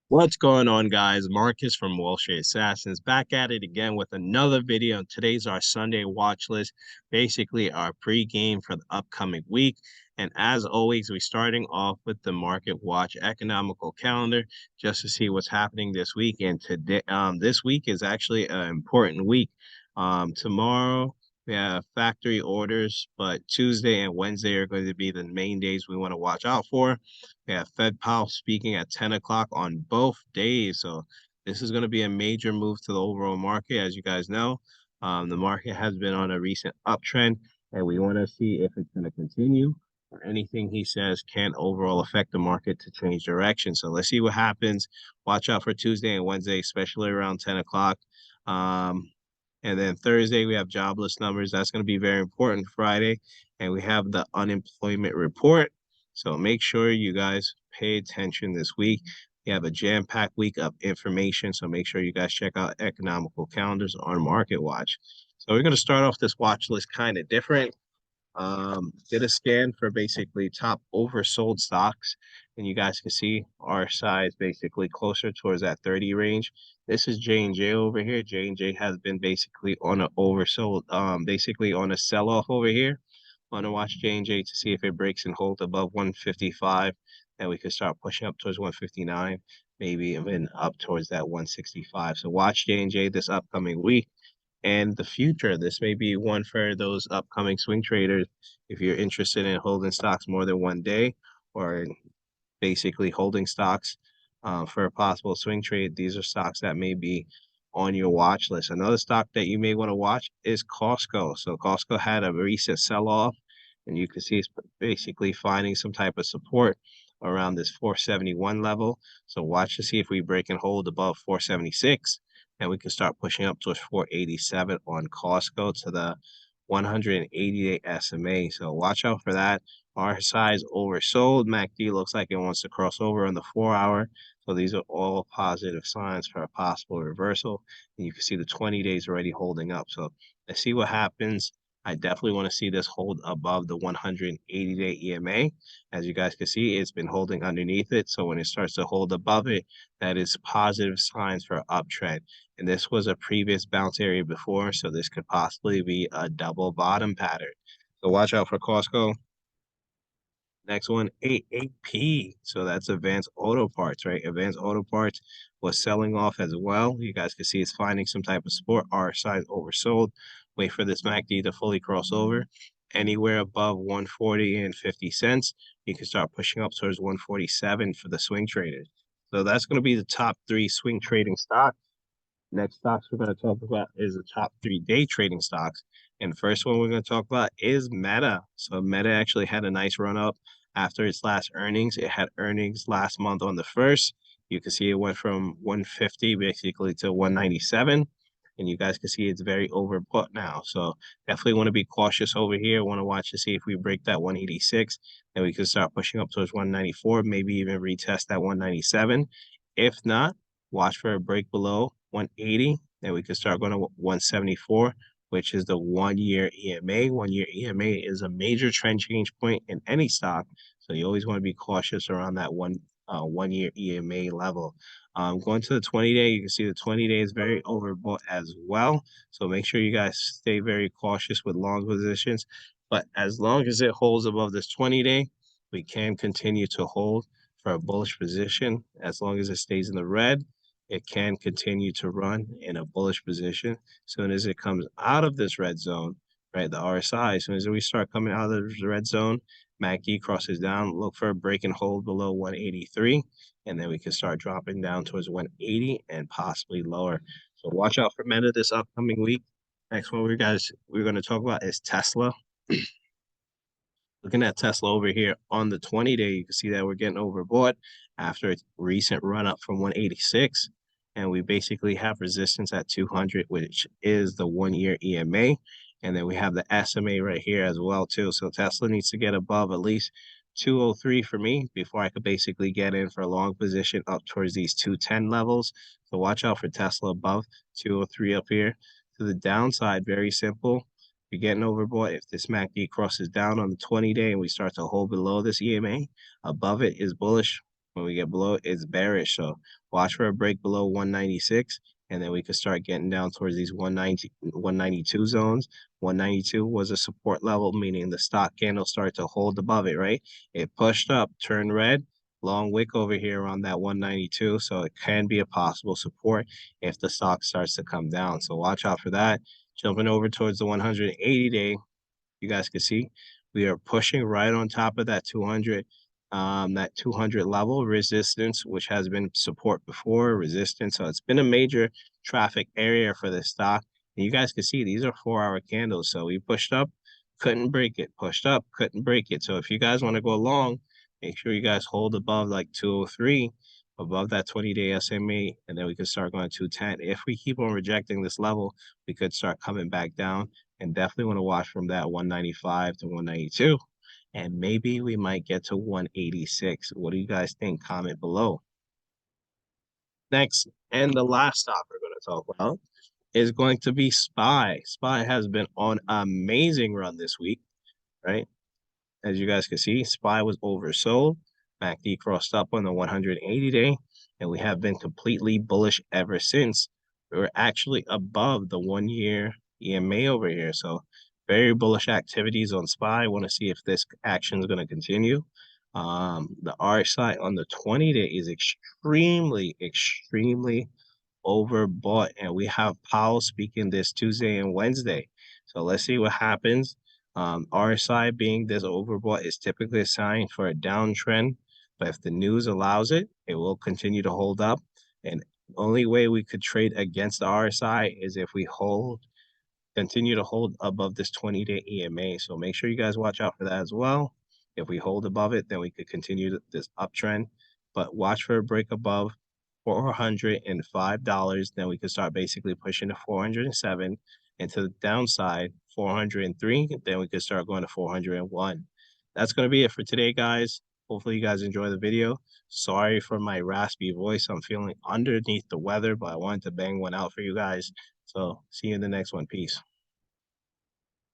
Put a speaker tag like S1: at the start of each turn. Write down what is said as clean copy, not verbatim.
S1: What's going on, guys? Marcus from Wall Street Assassins back at it again with another video. Today's our Sunday watch list, basically our pre-game for the upcoming week. And as always, we're starting off with the Market Watch economical calendar just to see what's happening this week. And today, this week is actually an important week. Tomorrow we have factory orders, but Tuesday and Wednesday are going to be the main days we want to watch out for. Yeah, Fed Powell speaking at 10 o'clock on both days. So this is going to be a major move to the overall market. As you guys know, the market has been on a recent uptrend, and we want to see if it's going to continue or anything he says can overall affect the market to change direction. So let's see what happens. Watch out for Tuesday and Wednesday, especially around 10 o'clock. And then Thursday, we have jobless numbers. That's going to be very important. Friday, and we have the unemployment report. So make sure you guys pay attention this week. We have a jam-packed week of information, so make sure you guys check out economical calendars on Market Watch. So we're going to start off this watch list kind of different. Did a scan for basically top oversold stocks, and you guys can see our size basically closer towards that 30 range. This is J&J over here. J&J has been basically on an oversold, basically on a sell-off over here. Want to watch J&J to see if it breaks and holds above 155, and we could start pushing up towards 159, maybe even up towards that 165. So watch J&J this upcoming week and the future. This may be one for those upcoming swing traders if you're interested in holding stocks more than one day or basically holding stocks for a possible swing trade. These are stocks that may be on your watch list. Another stock that you may want to watch is Costco. So Costco had a recent sell-off, and you can see it's basically finding some type of support around this 471 level. So watch to see if we break and hold above 476, and we can start pushing up towards 487 on Costco to the 180-day SMA. So watch out for that. RSI is oversold. MACD looks like it wants to cross over on the 4-hour. So these are all positive signs for a possible reversal. And you can see the 20 days already holding up. So let's see what happens. I definitely want to see this hold above the 180-day EMA. As you guys can see, it's been holding underneath it. So when it starts to hold above it, that is positive signs for uptrend. And this was a previous bounce area before, so this could possibly be a double bottom pattern. So watch out for Costco. Next one, AAP. So that's Advanced Auto Parts, right? Advanced Auto Parts was selling off as well. You guys can see it's finding some type of support. RSI is oversold. Wait for this MACD to fully cross over. Anywhere above 140 and 50 cents, you can start pushing up towards 147 for the swing traders. So that's going to be the top three swing trading stocks. Next stocks we're going to talk about is the top 3 day trading stocks. And first one we're going to talk about is Meta. So Meta actually had a nice run up after its last earnings. It had earnings last month on the 1st. You can see it went from 150 basically to 197. And you guys can see it's very overbought now. So definitely want to be cautious over here. Want to watch to see if we break that 186. Then we can start pushing up towards 194, maybe even retest that 197. If not, watch for a break below 180. Then we can start going to 174, which is the 1-year EMA. 1-year EMA is a major trend change point in any stock. So you always want to be cautious around that 1-year EMA level. Going to the 20-day, you can see the 20-day is very overbought as well. So make sure you guys stay very cautious with long positions. But as long as it holds above this 20-day, we can continue to hold for a bullish position. As long as it stays in the red, it can continue to run in a bullish position. As soon as it comes out of this red zone, right, the RSI, as soon as we start coming out of the red zone, MACD crosses down, look for a break and hold below 183, and then we can start dropping down towards 180 and possibly lower. So watch out for Meta this upcoming week. Next one we're going to talk about is Tesla. Looking at Tesla over here on the 20-day, you can see that we're getting overbought after its recent run up from 186. And we basically have resistance at 200, which is the 1-year EMA. And then we have the SMA right here as well, too. So Tesla needs to get above at least 203 for me before I could basically get in for a long position up towards these 210 levels. So watch out for Tesla above 203 up here. To the downside, very simple. You're getting overbought. If this MACD crosses down on the 20-day and we start to hold below this EMA, above it is bullish. When we get below, it's bearish. So watch for a break below 196, and then we could start getting down towards these 190, 192 zones. 192 was a support level, meaning the stock candle started to hold above it, right? It pushed up, turned red, long wick over here on that 192. So it can be a possible support if the stock starts to come down. So watch out for that. Jumping over towards the 180 day, you guys can see we are pushing right on top of that 200 level resistance, which has been support before, resistance. So it's been a major traffic area for this stock. And you guys can see these are 4-hour candles. So we pushed up, couldn't break it, pushed up, couldn't break it. So if you guys want to go long, make sure you guys hold above like 203, above that 20-day SMA, and then we can start going 210. If we keep on rejecting this level, we could start coming back down, and definitely want to watch from that 195 to 192. And maybe we might get to 186. What do you guys think? Comment below. Next, and the last stock we're going to talk about is going to be SPY. SPY has been on an amazing run this week, right? As you guys can see, SPY was oversold. MACD crossed up on the 180 day, and we have been completely bullish ever since. We were actually above the 1-year EMA over here. So very bullish activities on SPY. I want to see if this action is going to continue. The RSI on the 20-day is extremely overbought, and we have Powell speaking this Tuesday and Wednesday. So let's see what happens. RSI being this overbought is typically a sign for a downtrend, but if the news allows it, it will continue to hold up. And the only way we could trade against the RSI is if we continue to hold above this 20-day EMA. So make sure you guys watch out for that as well. If we hold above it, then we could continue this uptrend, but watch for a break above $405. Then we could start basically pushing to 407, and to the downside 403. Then we could start going to 401. That's going to be it for today, guys. Hopefully you guys enjoy the video. Sorry for my raspy voice. I'm feeling underneath the weather, but I wanted to bang one out for you guys. So see you in the next one. Peace.